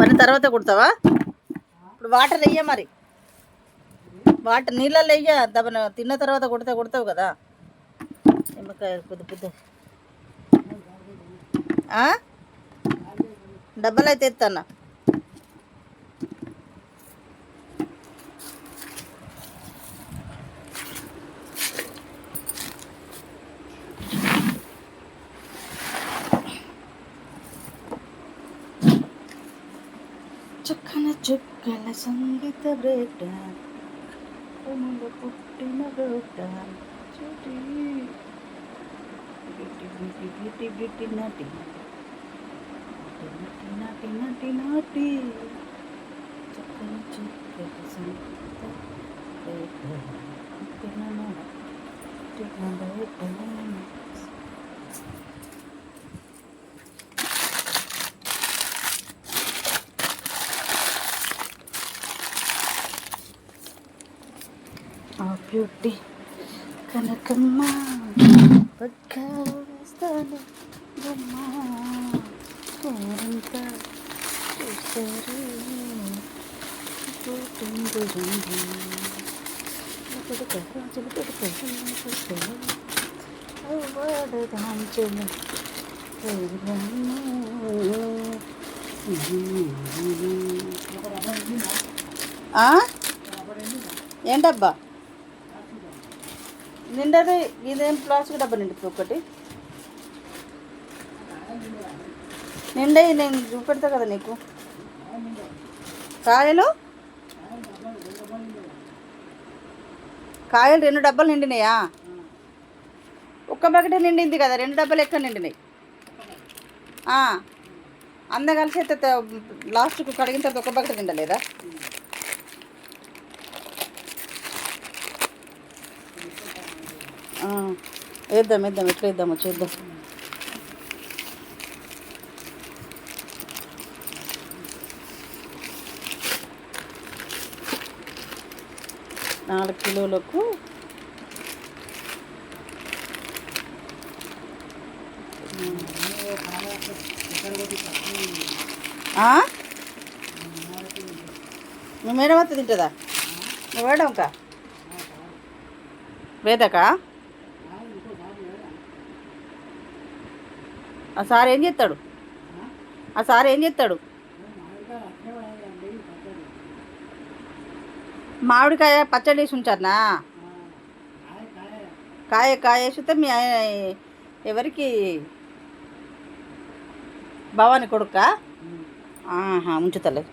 అవన్నీ తర్వాత కుడతావా? ఇప్పుడు వాటర్ వెయ్య, మరి వాటర్ నీళ్ళల్లో వెయ్య. దబ్బన తిన్న తర్వాత కుడతావు కదా నిమ్మకాయ పొద్దు డబ్బలు అయితే ఎత్తానా. చుక్కల చుక్కల సంగీత బ్రేట పుట్టిన బ్రోట నటి నటి నటి నటి చుక్కల చుక్కల సంగీత బ్రేట. ఆ బ్యూటీ కనకమ్మ పక్కస్తాను బొమ్మ ఊరంతా చూస్తారు ఏంటబ్బా నిండది? ఇదేం ప్లాస్టిక్ డబ్బా నిండి ఒకటి నిండయి, నేను చూపెడతా కదా నీకు. కాయలు 2 డబ్బాలు నిండినాయా? ఒక్క బకెట్ నిండింది కదా, 2 డబ్బాలు ఎక్కడ నిండినాయి? అంద కలిసి అయితే లాస్ట్కు కడిగిన తర్వాత ఒక్క బకెట్ నిండలేదా? వేద్దాం ఎట్లా వేద్దామో చూద్దాం. నాలుగు కిలోలకు నువ్వు మేడం వద్ద తింటుందా? నువ్వు వేయడంకా వేదకా? ఆ సార్ ఏం చేస్తాడు? మామిడికాయ పచ్చడి వేసి ఉంచారనా? కాయ వేసితే మీ ఎవరికి? భవాని కొడుకా? ఉంచుతలే.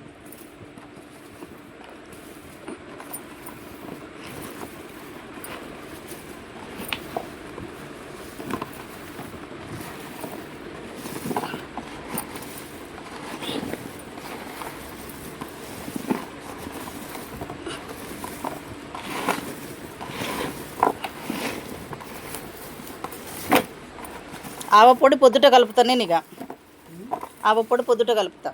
ఆవపొడి పొద్దుట కలుపుతా నేను. ఇక ఆవపొడి పొద్దుట కలుపుతా.